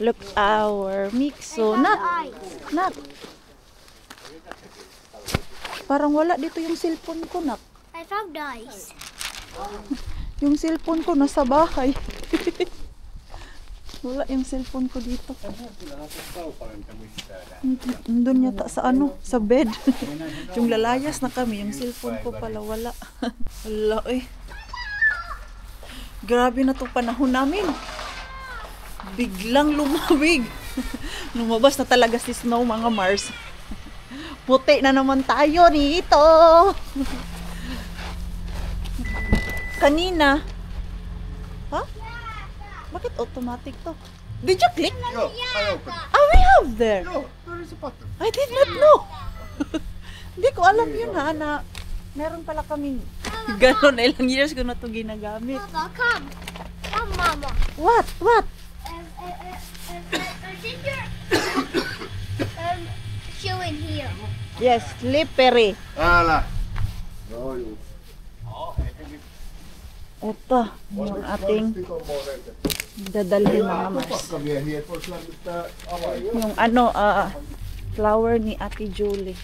Look, our Mixo. Nak. Parang wala dito yung cellphone ko, nak. I found ice. Yung cellphone ko nasa bahay. Wala yung cellphone ko dito. Nandun yata sa ano, sa bed. Yung lalayas na kami, yung cellphone ko pala wala. Wala eh. Grabe na to panahon namin. Biglang lumawig. Lumabas na talaga si Snow, mga Mars. Puti na naman tayo nito. Kanina. Ha? Bakit automatic to? Did you click? Yo, I open. Ah, we have there. No, there is a button. I did not know. Hindi ko alam yun ha, na meron pala kaming ganon. Ilang years ko na ito ginagamit. Mama, come. Come, Mama. What? What? I think you're shoe in here. Yes, slippery. Älä. No, you. Ito, yung ating dadalhin mga Mars. Pakkamiehiä, et vois lämmittää avain. Yung ano, flower ni Ate Julie.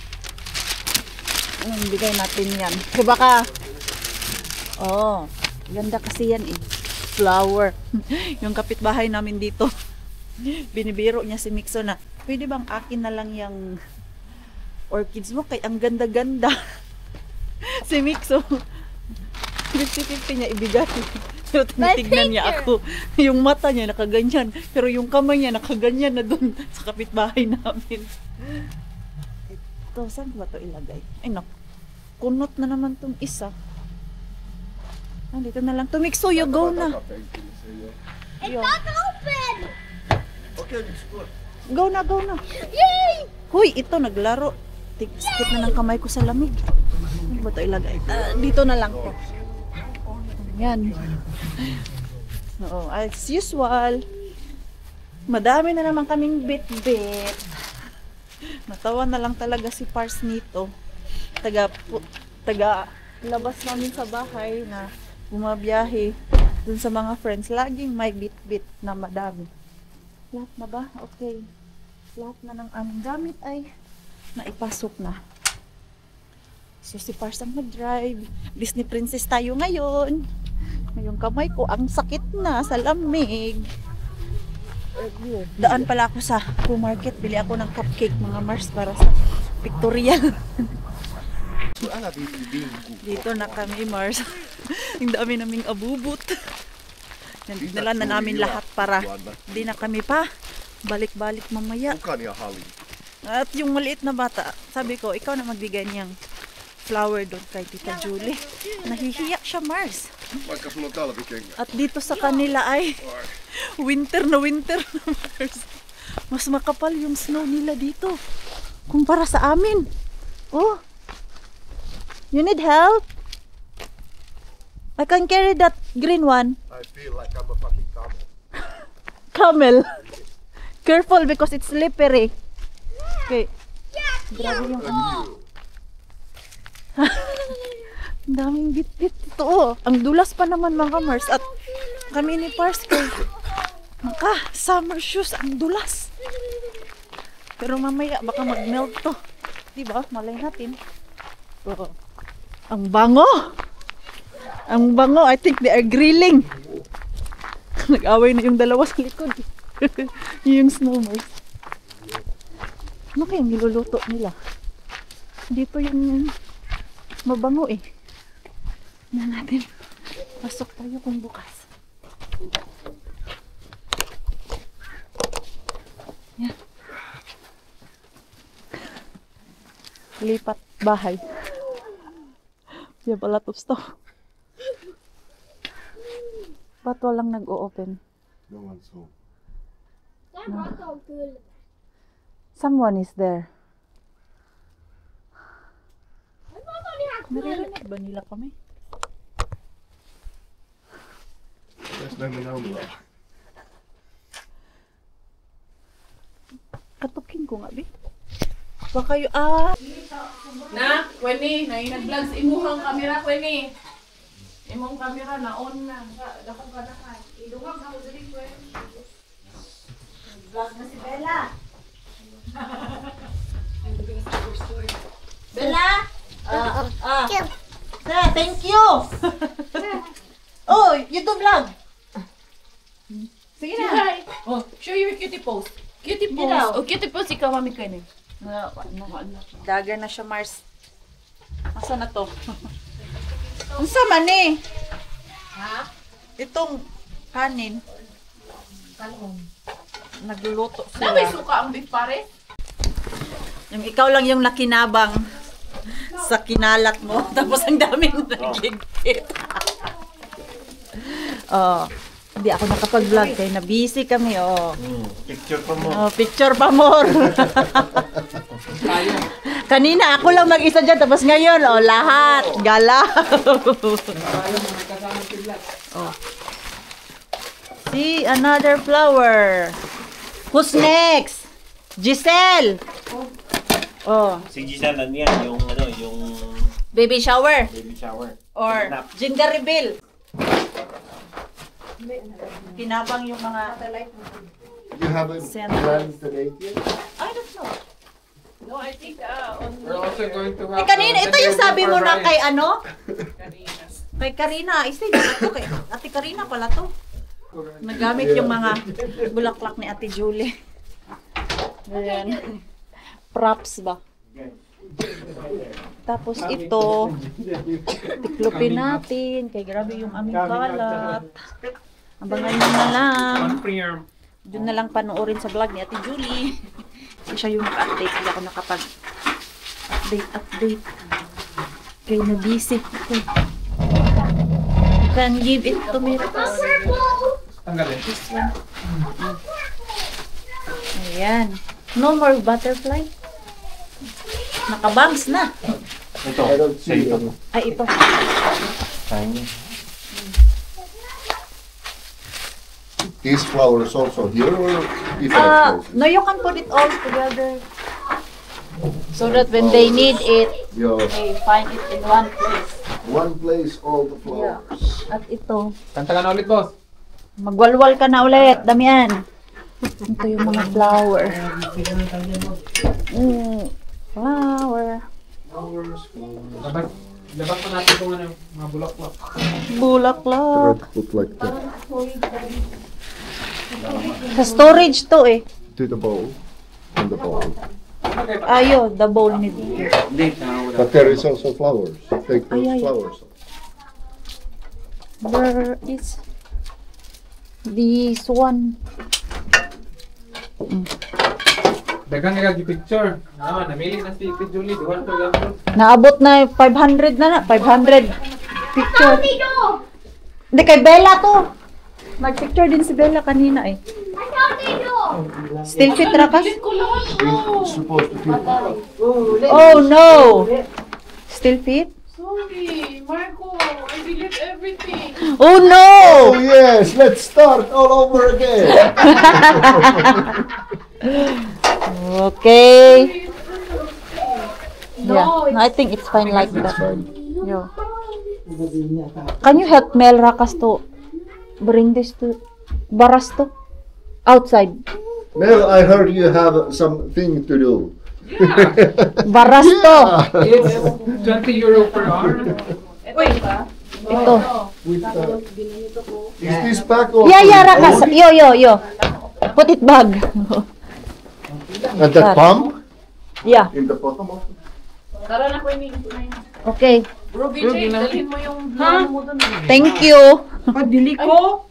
Bigay natin yan. Kasi baka, oh, ganda kasi yan eh. Flower. Yung kapitbahay namin dito, binibiro niya si Mixo na, pwede bang akin na lang yung orchids mo? Kaya ang ganda-ganda. Si Mixo, 50-50 niya ibigay. Pero tinitignan niya ako. Yung mata niya nakaganyan. Pero yung kamay niya nakaganyan na dun sa kapitbahay namin. Ito, saan ba ito ilagay? Ay, naku. Kunot na naman tong isa. Ah, dito na lang. To Mixo, you go na. It's not open. Okei, nyt tuot. Go na, go na. Yay! Huy, ito, naglaro. Tikit na ng kamay ko sa lamig. Ano ba ito ilagay? Dito na lang po. Yan. Oo, as usual. Madami na naman kaming bit-bit. Natawa na lang talaga si Pars nito. Taga labas namin sa bahay na bumabiyahe dun sa mga friends. Laging may bit-bit na madami. Lahat na ba? Okay. Lahat na ng aming gamit ay naipasok na. So si Pars ang mag-drive. Disney princess tayo ngayon. Yung kamay ko ang sakit na sa lamig. Daan pala ako sa market. Bili ako ng cupcake mga Mars para sa pictorial. Älä vinkku. Dito na kami Mars. Ang dami naming abubot. Dinala na namin lahat para di na kami pa balik-balik mamaya. Kukan ja Halin. At yung maliit na bata, sabi ko, ikaw na magbigay niyang flower doon kay Tita Julie. Nahihiya siya, Mars. Vaikka sulla on talvikengät. At dito sa kanila ay winter na Mars. Mas makapal yung snow nila dito kumpara sa amin. Oh, you need help? I can carry that green one. I feel like I'm a fucking camel. Camel. Careful because it's slippery. Okay. Grabe yung ang daming bit-bit ito. Oh. Ang dulas pa naman mga Mars. At kami ni Pars kay summer shoes. Ang dulas. Pero mamaya baka mag-melt to. Diba? Malay natin. Oh. Ang bango. Ang bango. I think they are grilling. Nag-away na yung dalawa sa likod. Yung Snow Mars. Ano kayang niluluto nila? Dito yung mabango eh. Na natin. Pasok tayo kung bukas. Yan. Lipat bahay. We have a lot of stuff. Ba't walang nag-o-open? No one's home. Someone is there. Naririnig ba nila kami? Yes, näemme naulaa. Katukin ko nga, Bi. Baka yung, Na, Kweni, nag-vlog sa imuhang kamera, Kweni. Imong kamera na on na. Dakong kadakan. Iduhang ako dali, Kweni. Vlog na si Bella. Bella? Sir, thank you. Oh, you do vlog. Sige na. Hi. Oh, show your cutie pose. Cutie pose. Ginaw. Oh, cutie pose ikaw, mami ko yun. Daga na siya, Mars. Asa na to? Unsa man eh? Ha? Itong kanin. Nagluluto Na may sila. suka ang beef pare? Yung ikaw lang yung nakinabang sa kinalat mo. Tapos ang daming nagigit. Oh, hindi ako nakapag-vlog kaya na busy kami. Oh. Picture pa mo. Oh, picture pa more. Kanina ako lang mag-isa dyan, tapos ngayon, oh, lahat. Gala. Oh. See, another flower. Who's next? Giselle. Oh, Si Giselle ano yan, yung ano, yung baby shower. baby shower. Or Nap. gender reveal. Kinabang yung mga... You haven't Send planned the date yet? I don't know. No, I think on We're also going to Eh, have... kanina, ito yung sabi mo na kay ano? Karina. Kay Karina. Isa yung ito kay Ate Karina pala to. Nagamit yung mga bulaklak ni Ate Julie. Ayan. Props ba? Tapos ito, tiklopin natin. Kay grabe yung aming kalat. Abangan nyo na lang. Doon na lang panoorin sa vlog ni Ate Julie. Kasi siya yung naka-update. Hindi ako nakapag-update. Kaya na-busy ako. You can give it to me. Tanggalin. This one. Ayan. No more butterfly. Nakabangs na. Ito, I don't sa see ito. them. Ay, ito. Tiny. These flowers also here or different places? No, you can put it all together. So that when they need it, Yeah, they find it in one place. one place, all the flowers. At ito, Kanta ka na ulit, boss. magwalwal ka na ulit. Damian. Ito yung mga flower. Flower. Labas pa natin kung ano, mga bulaklak. Bulaklak. Red put like that. Sa storage to eh. To the bowl. In the bowl. Ayo, the bowl ni But there is also flowers. Take those Ay, ay. flowers. Where is this one? Dagang nga picture. Ah, namili na si Tito Julie. Duwan to lang. Naabot na 500 na 500 picture. Hindi kay Bella to. Nag-picture din si Bella kanina eh. Still fit rakas? It's supposed to fit. Oh no! Still fit? Sorry, Marco. I delete everything. Oh no! Oh yes, let's start all over again. Okay. Yeah, I think it's fine like that. Yeah. Can you help Mel Rakas to bring this to Baras to outside? Mel, I heard you have something to do. Baras to. It's 20 euro per hour. Ito. With, is this pack or Yeah, Rakas. Yo. Put it back. at that pump Yeah. in the bottom of it? Tara na po ini. Okay. Bro, BJ, dalhin mo yung vlog mo doon. Thank you. Padili ko.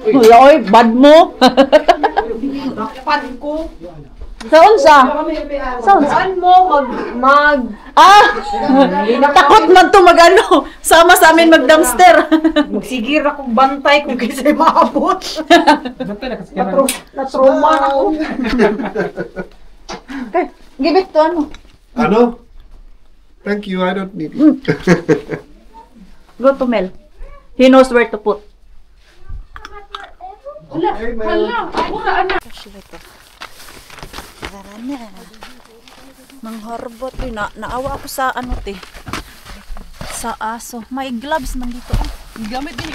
Wala, oy, bad mo. Pan ko. Saan sa? Saan mo mag Takot man to magano. Sama sa amin mag-dumpster. magsigir akong bantay kung kasi maabot. Basta na kasi Na-trauma na ako. Okay, give it to ano. Ano? Thank you, I don't need it. Go to Mel. He knows where to put. Okay, Mel. Muraan na. Tara na. Mangharbot eh. Naawa ako sa ano te. Sa aso. May gloves man dito. Gamit din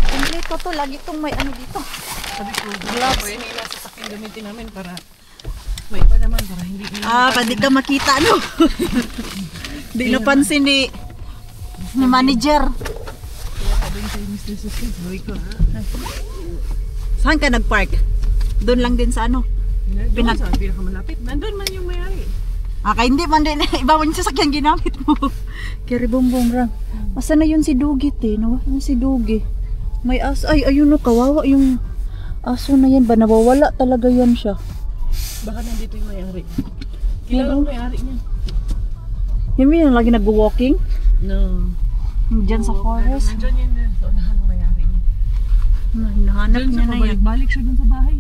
Kompleto to. Lagi tong may ano dito. Sabi ko, gloves. Pwede na sa sakit. gamitin namin para may iba naman para hindi Pwede ka makita, no? Di napansin ni manager. Saan ka nag-park? Doon lang din sa ano? Pinag sa pinakamalapit. Nandun man yung may-ari. Kaya hindi man din. Iba mo yung sasakyan ginamit mo. Kiri bumbong rang. Asa na yun si Dugit eh? No? Yung si Dugi. May aso. Ay, ayun no. Kawawa yung aso na yan ba? Nawawala talaga yan siya. Baka nandito yung may-ari. Kilala mo may-ari niya? Yung yung lagi nag-walking? No. Diyan sa forest. Nandyan yan sa unahan ng may-ari niya. Hinahanap Doon niya sa na yan. pabalik-balik siya dun sa bahay.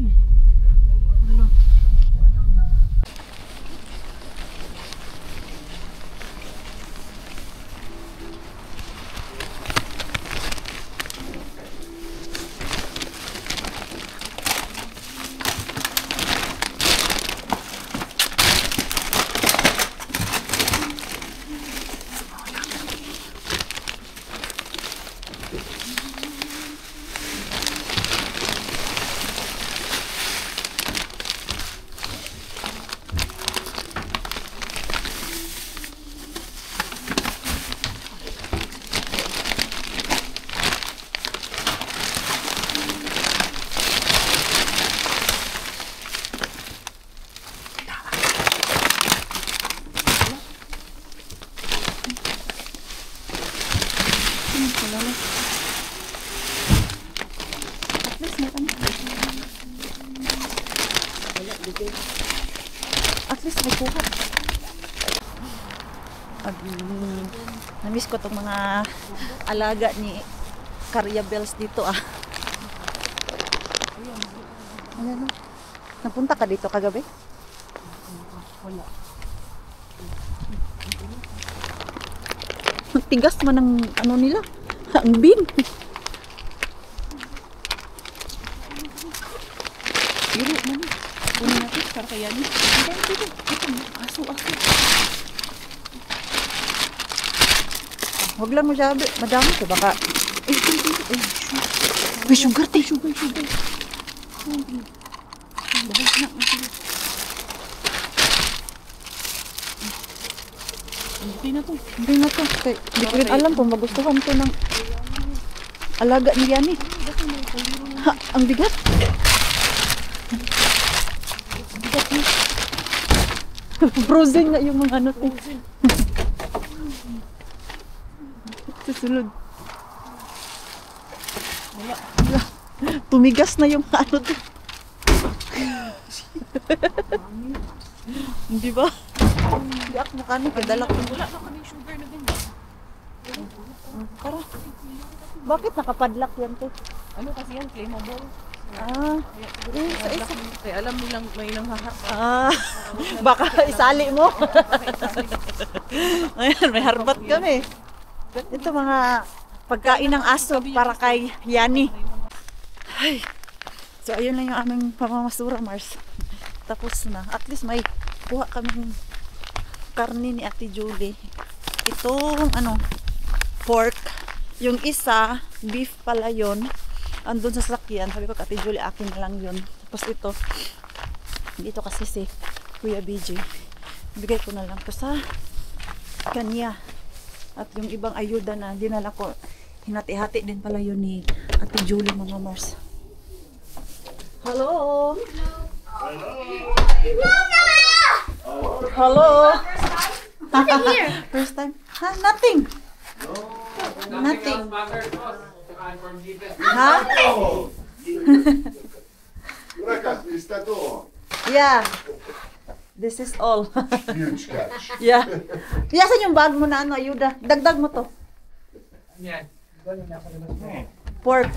At least may kuha. Namiss ko itong mga alaga ni Carria Bells dito Ayan o. Napunta ka dito kagabi? Wala. Tigas man ang ano nila. Ang bin. Biro man. Kunin natin para kaya niya. Dito. Aso. Huwag lang madami ko. Baka... May sugar, te. Sugar. Hindi na to. Hindi na to. Hindi ko rin alam kung magustuhan ko ng alaga ni Yani. Ang bigat. Frozen nga yung mga ano to. Susunod. Wala. Tumigas na yung ano to. Hindi ba? Hindi ako makano. Kadala ko. Wala pa kami sugar na ganyan. Para. Bakit nakapadlock yan to? Ano kasi yan? Claimable. Isa. Alam nilang may nang hahak. Baka isali mo. Ayan, may harbat kami. Ito mga pagkain ng aso para kay Yani. Ay. So ayun lang yung aming pamamasura, Mars. Tapos na. At least may kuha kaming karne ni Ate Julie. Itong pork. Yung isa, beef pala yun. Andun sa sakyan. Sabi ko, Ate Julie, akin na lang yun. Tapos ito, dito kasi si Kuya BJ. Bigay ko na lang to sa kanya. At yung ibang ayuda na dinala ko, hinati-hati din pala yun ni Ate Julie, mga Mars. Hello! Hello! Nothing here. First time? Nothing. Nothing. Ha? Está todo. Yeah. This is all. Huge catch. Yeah. Yasan yung bag mo na ayuda. Dagdag mo to. Yan. Pork.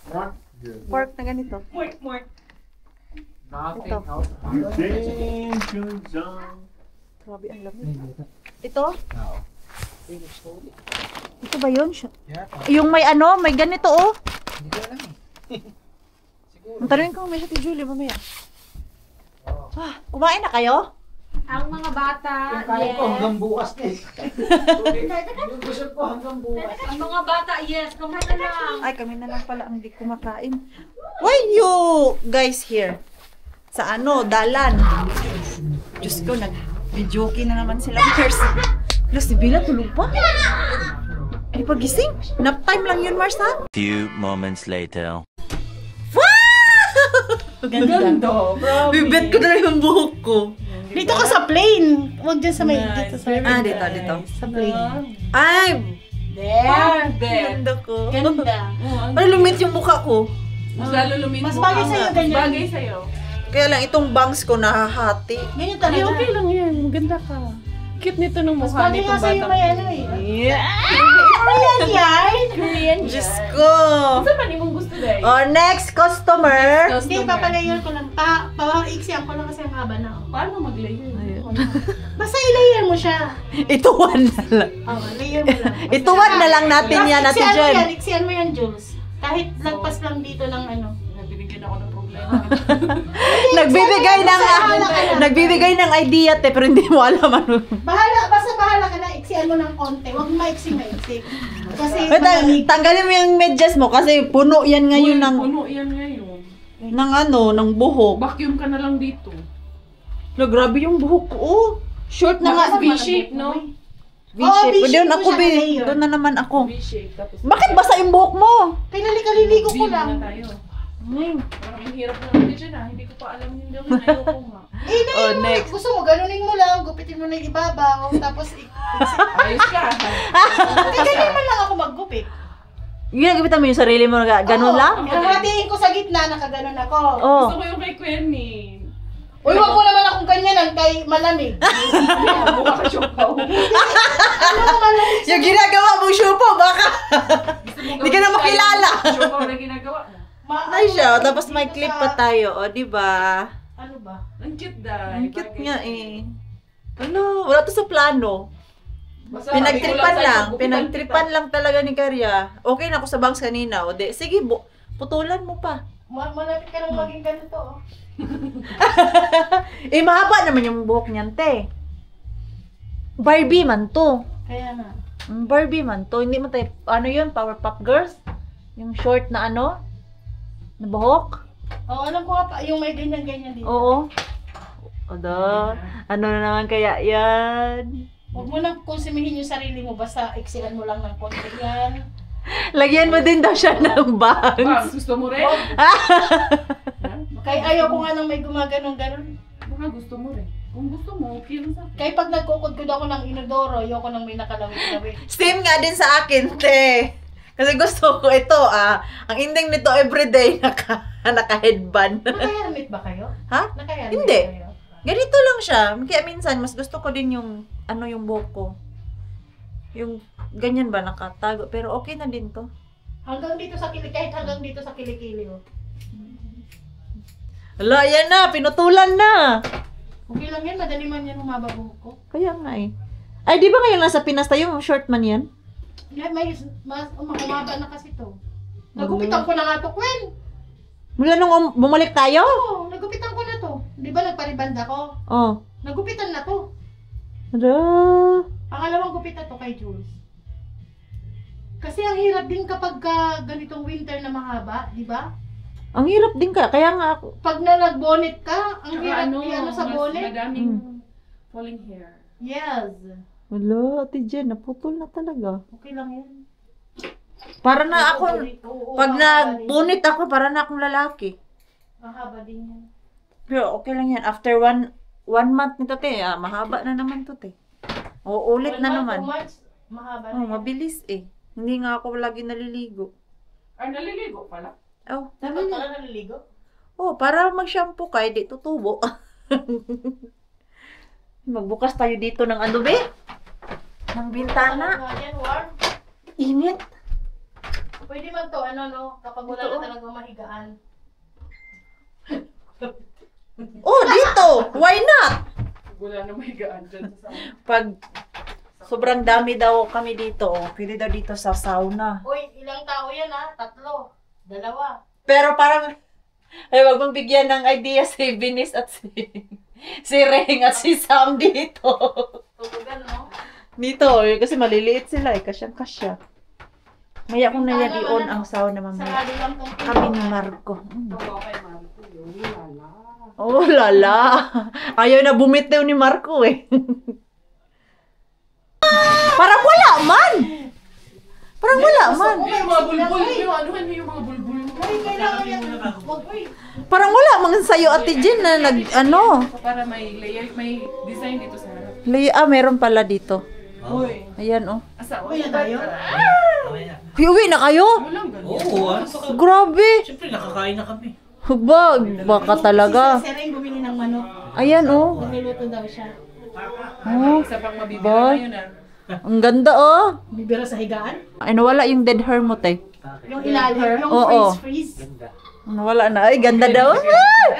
What? Pork na ganito. Nothing Ito. else. Grabe ang lamig. Ito? Ito ba yun? Yung may may ganito Hindi ko alam Ang tanongin ko may Ate Julie mamaya. Kumain na kayo? Ang mga bata, Kaya ko hanggang bukas na Yung gusto ko hanggang bukas. Ang mga bata, yes. Kumain na lang. Ay, kami na lang pala ang hindi kumakain. Why you guys here? sa ano, dalan. Diyos ko, nag-videoke na naman sila. Mars. Wala, si Bella tulog pa. Ay, pagising. Nap time lang yun, Mars, ha? Few moments later. Ganda. Bibet ko na yung buhok ko. Dito ka sa plane. Huwag dyan sa may, dito sa Dito. Sa plane. Ay! There. Ganda ko. Ganda. Parang lumit yung mukha ko. Mas lalo lumit Mas mo bagay ka sa'yo, nga. ganyan. Bagay sa'yo. Kaya lang, itong bangs ko nahahati. Ganyan Ay, talaga. okay lang yan. Maganda ka. Cute nito nung Mas mukha bagay nga nitong sa'yo batang. may ano eh. Yeah! Yan. Korean Diyos ko! Saan man imong gusto dahil? Oh, next customer! Hindi, papalayer ko lang. Pawaiksiyan ko lang kasi ang haba na. Paano mag-layer? Basta i-layer mo siya. Ituwan na lang. Oo, layer mo lang. Ituwan na lang natin yan, Ate Iksiyan mo Jen. yan, iksiyan mo yan, Jules. Kahit lagpas lang dito ng ano. Nabibigyan ako ng problema. Nagbibigay ng idea, te, pero hindi mo alam ano. Basta bahala ka na, iksiyan mo ng konti. Huwag maiksi. Kasi Tanggalin mo yung medyas mo kasi puno yan ngayon ng Puno yan ngayon. ng buhok. Vacuum ka na lang dito. No, grabe yung buhok ko. Oh, short na nga. V-shape, no? V-shape. V-shape Doon mo ako, siya na layer. doon na naman ako. V-shape. Tapos Bakit basa yung buhok mo? Pinalikaliligo ko V lang. na tayo. Parang ang hirap na natin dyan ah. Hindi ko pa alam yung gawin. Ayoko nga. Oh, next. Gusto mo, ganunin mo lang, gupitin mo na yung ibabaw, tapos Ayos ka. ganyan man lang ako maggupit. Ginagamit mo yung sarili mo na ganun Oo. lang? Hahatiin ko sa gitna, nakaganon ako. Oh. Gusto ko yung kay Quenny. Uy, wag mo naman akong ganyan kay malamig. Mukha ka siopaw. Ano ko malamig? Yung ginagawa mong syupo, baka. Hindi ka na makilala. Siopaw na ginagawa mo. Ay siya, tapos may clip pa tayo, o, di ba? Ano ba? Ang cute dahil. Ang cute nga eh. Ano, wala to sa plano. Pinagtripan lang talaga ni Karya. Okay na ako sa bangs kanina, o di, sige, putulan mo pa. Malapit ka nang maging ganito. Oh. Eh, mahaba naman yung buhok niyan, te. Barbie man to. Kaya na. Barbie man to. Hindi mo tayo, ano yun, Powerpuff Girls? Yung short na ano? Na buhok? Oo, alam ko nga pa, yung may ganyan-ganyan dito. Oo. Odo. Ano na naman kaya yan? Huwag mo nang konsumihin yung sarili mo, basta iksilan mo lang ng konti yan. Lagyan mo din daw siya ng Bang, bangs. gusto mo rin? Kaya ayaw ko nga nang may gumaganon-ganon. Baka gusto mo rin. Kung gusto mo, okay lang sa akin. Kaya pag nagkukudkod ako ng inodoro, ayoko nang may nakalawit-lawit. Same nga din sa akin, te. Kasi gusto ko ito, ang ending nito everyday naka-headband. Naka-helmet ba kayo? Ha? Naka-helmet Hindi. ba kayo? Ganito lang siya. Kaya minsan, mas gusto ko din yung, yung buhok ko. Yung, ganyan ba, nakatago. Pero okay na din to. Hanggang dito sa kilikili, kahit hanggang dito sa kilikili. Oh. Hala, yan na, pinutulan na. Okay lang yan, madali man yan humaba buhok ko. Kaya nga eh. Ay, di ba ngayon nasa Pinas tayo, short man yan? Mas humaba na kasi to. Nagupitan ko na nga to, Gwen. Mula nung bumalik tayo? Oo, nagupitan ko na to. Di ba nagpariband ako? Oh. Nagupitan na to. Hala. Pangalawang gupitan to kay Jules. Kasi ang hirap din kapag ganitong winter na mahaba, di ba? Ang hirap din ka. Kaya nga ako. Pag nag-bonnet ka, ang Tsaka hirap ano sa mas bonnet. madaming falling hair. Yes. Wala, Ate Jen, naputol na talaga. Okay lang yan. Para na ako, Oo, pag mahaba din. nagbunit ako, para na akong lalaki. Mahaba din yan. Pero okay lang yan. After one month nito, te, mahaba na naman to, te. O, ulit na 1 month, naman. 2 months, mahaba na Oh, yan. mabilis eh. Hindi nga ako lagi naliligo. Ay, naliligo pala. Oh, Dapat pala naliligo? oh, para mag-shampoo ka, di tutubo. Magbukas tayo dito ng ano, be? Ng bintana. Ano nga yan, warm? Init. Pwede man to, kapag wala na talaga mahigaan. Oh, dito! Why not? Wala na may gaan dyan sa sauna. Pag sobrang dami daw kami dito, pwede daw dito sa sauna. Uy, ilang tao yan 3, 2. Pero parang, ay, wag mong bigyan ng idea si Binis at si Reng at si Sam dito. Tulugan, no? Dito, kasi maliliit sila kasyang-kasya. Maya kung na yan i-on ang sauna mamaya. Sarado lang tong Kami ni Marco. Oo, kay Marco yun. Wala. Oh, lala. Ayaw na bumitaw ni Marco eh. Parang wala man. Parang wala man. Yung mga bulbul. Yung ano yung mga bulbul. Uy, kailangan yan. Uy, Parang wala man sa'yo, Ate Jen, na nag-ano. Para may layer, may design dito sa harap. Meron pala dito. Uy. Ayan, oh. Asa? uy na tayo. Uwi na kayo? Walang ganyan. Oo, ano pa ka? Grabe. Siyempre, nakakain na kami. Hugbag. Baka talaga. Si Seren bumili ng manok. Ayan, oh. Niluluto daw siya. Oh, Isa pang mabibira Boy. ngayon ah. ang ganda, oh. Bibira sa higaan. Ay, nawala yung dead hair mo, te. Yung ilalim, yung Oo. freeze. Nawala na. Ay, ganda daw. Ay!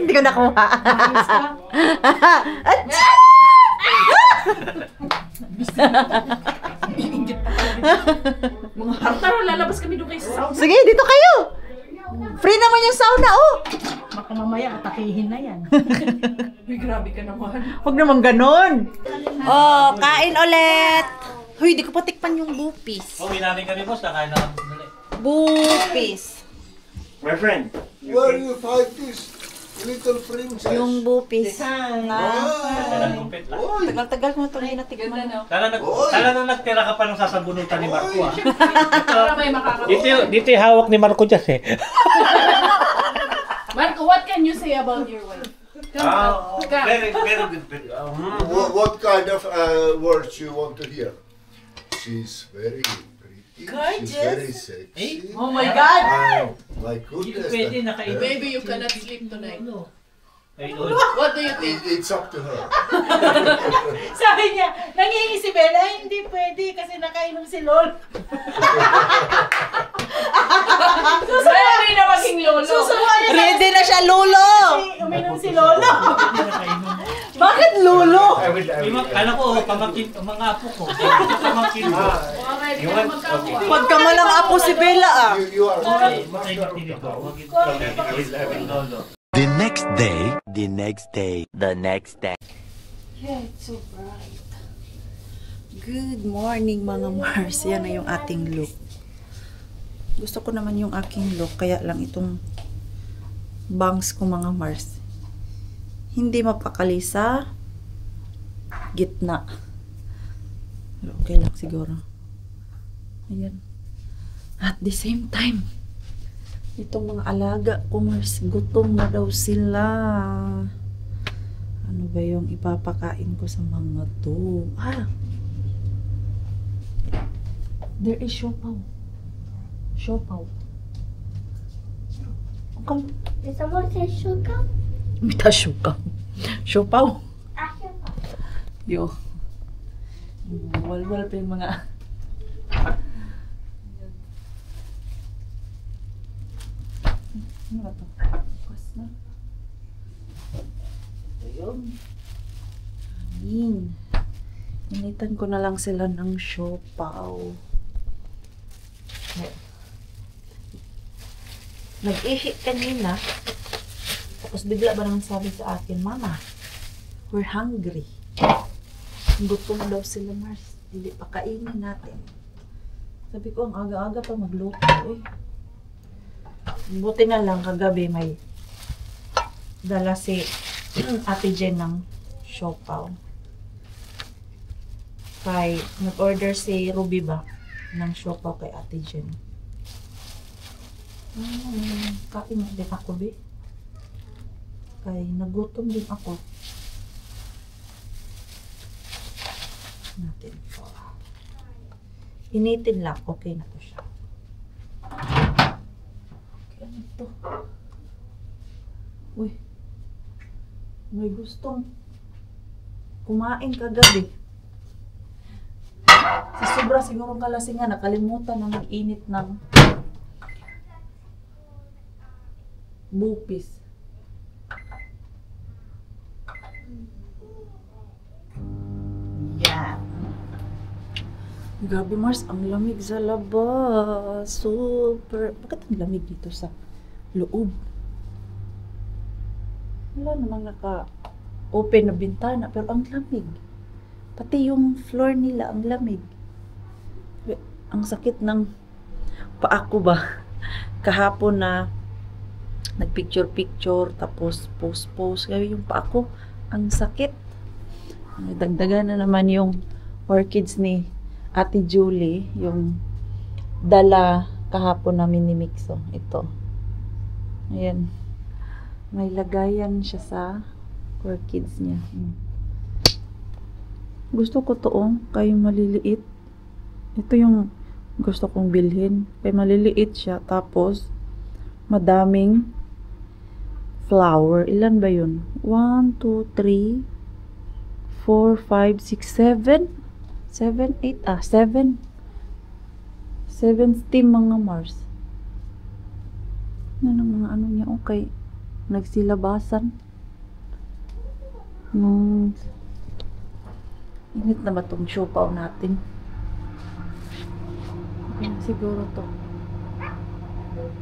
Hindi ko nakuha. Ayos ka. Achoo! Mga hartaro, lalabas kami doon kayo sa sound. Sige, dito kayo. Free naman yung sauna, oh. Baka mamaya atakihin na yan. Uy, grabe ka naman. Huwag naman ganon. Oh, kain ulit. Huy, di ko pa tikpan yung bupis. Uwi namin kami, boss. Nakain na kami dali. Bupis. My friend. Where you find this little princess? Yung bupis. Kailan kumpit lang. Tagal-tagal ko na ito hindi natikman. Ganda no? Sana nung nagtira ka pa nung sasabunutan ni Marco, ah. Para may makakapit. Dito yung hawak ni Marco dyan, eh. Marco, what can you say about your wife? Come. Very good. What kind of words you want to hear? She's very pretty. She's very sexy. Oh my God! My goodness. nakaibig. Maybe you cannot sleep tonight. Ayun. What do you think? It's up to her. Sabi niya, nangihingi si Bella, "Ay, hindi pwede kasi nakainom si Lol." Ready na maging lolo. Susuwa niya Ready na siya, Lolo! kasi uminom si Lolo. Bakit Lolo? Kala ko, pamangkin, mga apo ko. Pamangkin mo. Ready na magkakuha. Pagkamalang apo si Bella, ah. You are right. The next day, the next day, the next day. Yeah, it's so bright. Good morning mga Mars. Yan na yung ating look. Gusto ko naman yung aking look. Kaya lang itong bangs ko mga Mars. Hindi mapakali sa gitna. Pero okay lang siguro. Ayan. At the same time, itong mga alaga ko Mars, gutom na daw sila. Ano ba yung ipapakain ko sa mga to? There is siopaw. Siopaw. Okay. Did someone say sugar? Mita siopaw. Siopaw. Yo. Walwal pa yung mga... Ano ba ito? Bukas na. Ayun. Amin. Initan ko na lang sila ng siopaw. Nag-ihi kanina. Tapos bigla ba naman sabi sa akin, "Mama, we're hungry." Gutom daw sila, Mars. Hindi pa kainin natin. Sabi ko, ang aga-aga pa magluto eh. Buti na lang kagabi may dala si Ate Jen ng siopaw. Kay nag-order si Ruby ba ng siopaw kay Ate Jen. Kain din ako, be. Kay nagutom din ako. Natin po. Initin lang. Okay na to siya. Okay, ano to? Uy. May gustong kumain kagabi. Sa sobra siguro kalasingan, nakalimutan na mag-init ng bupis. Yan. Grabe Mars, ang lamig sa labas. Super. Bakit ang lamig dito sa loob? Wala namang naka-open na bintana, pero ang lamig. Pati yung floor nila, ang lamig. Ang sakit ng paa ko ba? Kahapon na Nagpicture-picture, tapos post-post. Kaya yung pa ako, ang sakit. Dagdagan na naman yung orchids ni Ate Julie, yung dala kahapon namin ni Mixo. Ito. Ayan. May lagayan siya sa orchids niya. Gusto ko to, kay maliliit. Ito yung gusto kong bilhin. Kay maliliit siya, tapos madaming flower. Ilan ba yun? 1, 2, 3, 4, 5, 6, 7. 7, 8, 7. 7 stem mga Mars. Ano mga ano niya? Okay. Nagsilabasan. Init na ba itong siopaw natin? Okay, siguro to.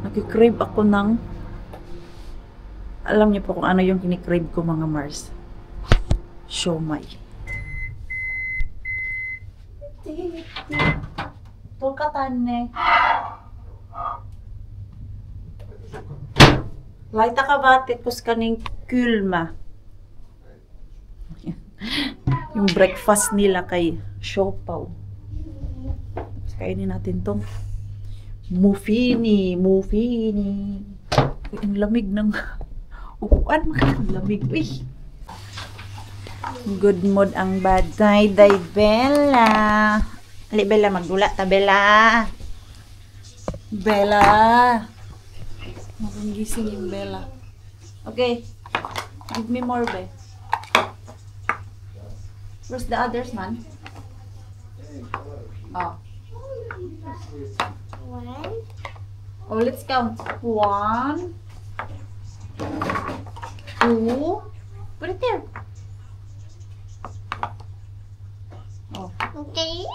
Nag-crave ako ng alam niyo po kung ano yung kinikrave ko mga Mars. Siomai. Tulkatan Laita ka batit kus kaning kulma. Yung breakfast nila kay siopaw. Tapos kainin natin tong muffini. Ang lamig ng upuan, lamig. Uy. Good mood ang bad side, Bella. Ali, Bella, magdula ta, Bella. Bella. Magungising yung Bella. Okay. Give me more, Be. Where's the others, man? Oh. One. Oh, let's count. 1, 2. Put it there. Oh. Okay.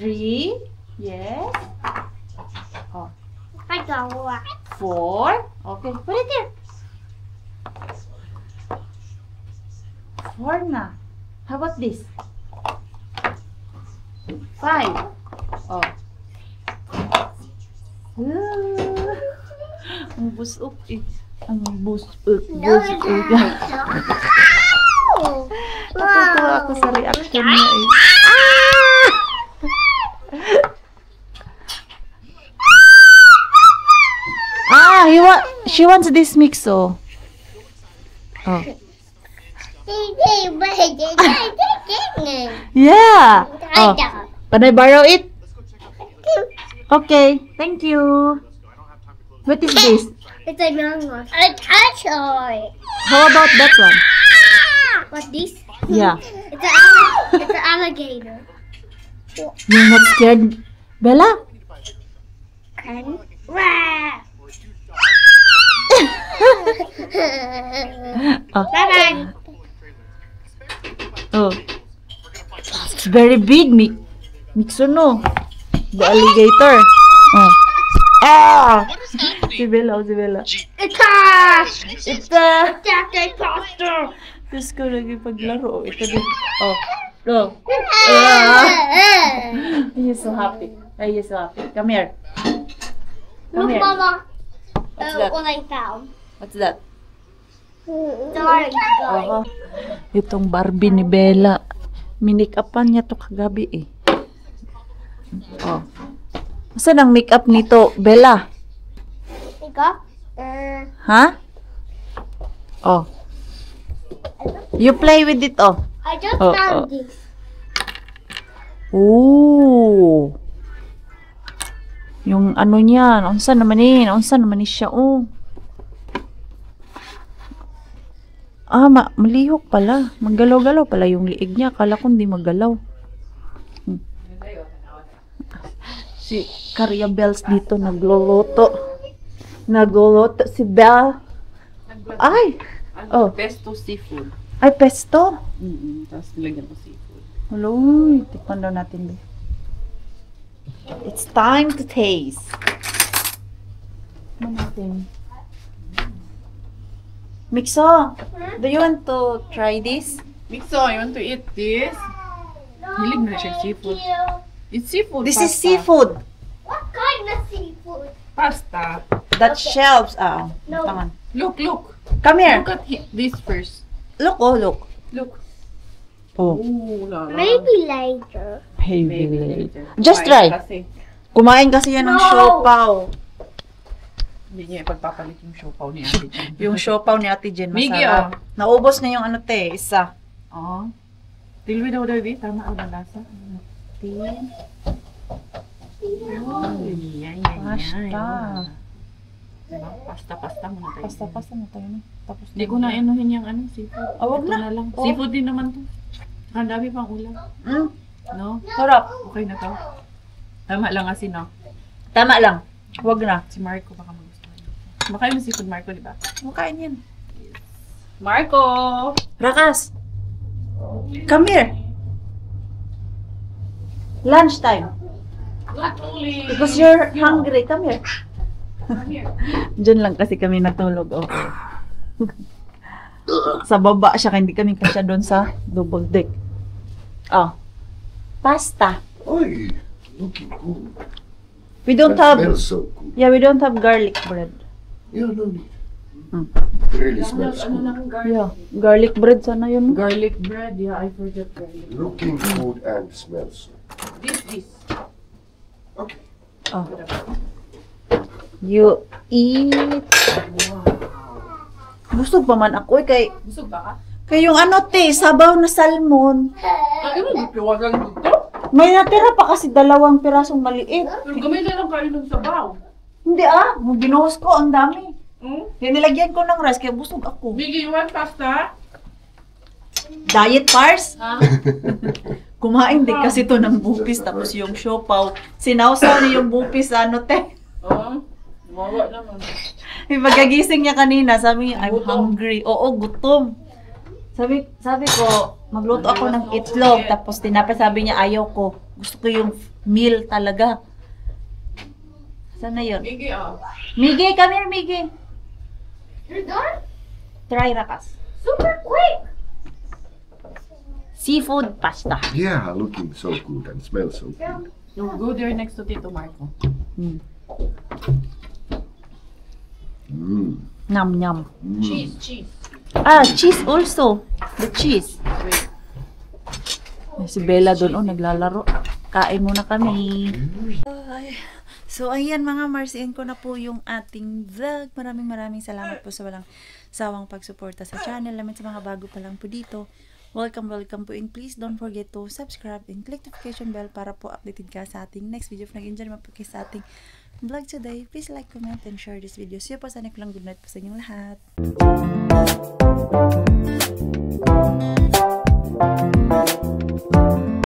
3. Yes. Oh. I got one. 4. Okay, put it there. 4 na. How about this? 5. Oh. Ang busok eh. Ang busok. Natutuwa ako sa reaction niya eh. She wants this Mixo. Oh. Yeah. Oh. Can I borrow it? Okay. Thank you. What is this? It's a young one. A toy. How about that one? What this? Yeah. It's an alligator. You're not scared, Bella? And Oh. bye-bye. Oh. It's very big, Mixo, no? The alligator. Oh. Ah! Si Bella. It's a Jacket Poster. Diyos ko, nagpaglaro. Ito din. Oh. No. You're so happy. You're so happy. Come here. Come Look, here. Mama. What's that? What I found. What's that? Sorry, guys. Oh. Itong Barbie ni Bella. Minikapan niya to kagabi eh. Oh. Saan ang make-up nito, Bella? Ika? Ha? Oh. You play with it, oh. I just Oh, found oh. this. Ooh. Yung ano niya, naunsa naman ni siya, oh. Ah, malihok pala. Maggalaw-galaw pala yung liig niya. Akala ko hindi maggalaw. Si Caria Bells dito nagluluto. Nagluluto si Belle. Ay! Oh. Pesto seafood. Ay, pesto. Tapos nilagyan ko seafood. Hello, tikman daw natin. Be. It's time to taste. Tikman natin. Mixo, do you want to try this? Mixo, you want to eat this? Hilig na siya seafood. It's seafood. This pasta. is seafood. What kind of seafood? Pasta. That shelves. Ah, No. taman. Look, look. Come here. Look at this first. Look, oh, look. Look. Oh. Ooh, la, la. Maybe later. Maybe later. Just Kumain try. Kasi. Kumain kasi yan ng No! siopaw. Hindi niya ipagpapalit yung siopaw ni Ate Jen. Yung siopaw ni Ate Jen, Miggy, masarap. Naubos na yung ano te, isa. Oo. Tilwi daw daw, babe. Tama ang lasa. Pasta. Diba? Pasta muna tayo. Pasta na tayo na. Tapos Hindi ko na inuhin yung ano, seafood. Wag Ito na. lang. Oh. Seafood din naman to. Saka ang dami pang ulam. No? Sarap. Okay na to. Tama lang kasi, no? Tama lang. Wag na. Si Marco baka magustuhan. Makain mo seafood, Marco, di ba? Makain yan. Marco! Rakas. Come here. Lunchtime. Not only... Because you're hungry. Come here. Come here. Diyan lang kasi kami natulog. Oh. Sa baba siya, hindi kami kasya doon sa double deck. Oh. Pasta. Oi, looking good. We don't That have, smells so good. yeah, we don't have garlic bread. Yeah, no need. Mm. It really smells Ano good. lang garlic? Yeah, garlic bread sana yun. Garlic bread. Yeah, I forgot garlic. Looking good and smells so This. Okay. Oh. You eat. Busog pa man ako eh, Busog ba ka? kay yung ano te, sabaw na salmon. Ay, ano? Piwasan dito? May natira pa kasi 2 pirasong maliit. Pero gamay na lang kayo ng sabaw. Hindi binuhos ko, ang dami. Hmm? Nilagyan ko ng rice, kaya busog ako. Biggie, you want pasta? Diet Pars? Ha? Kumain din kasi to ng bupis, tapos yung siopaw. Sinawsaw niya yung bupis sa ano te. Oo. Wawa naman. Pagkagising niya kanina, sabi niya, I'm Gutom. hungry. Oo, gutom. Sabi ko, magluto ako ng itlog. Tapos tinapay, sabi niya, ayaw ko. Gusto ko yung meal talaga. Saan na yun? Biggie, Miggy, come here, Miggy. You're done? Try Rakas. Super quick. Seafood pasta. Yeah, looking so good and smells so good. You go there next to Tito Marco. Mm. Mm. Nyam, nyam. Mm. Cheese. Cheese also. The cheese. Wait. Si Bella doon, naglalaro. Kain muna kami. So, ayan mga Mars, end ko na po yung ating vlog. Maraming salamat po sa walang sawang pagsuporta sa channel namin, sa mga bago pa lang po dito. Welcome po, and please don't forget to subscribe and click notification bell para po updated ka sa ating next video. If nag-enjoy naman po kayo sa ating vlog today, please like, comment, and share this video. See you po sa next lang. Good night po sa inyong lahat.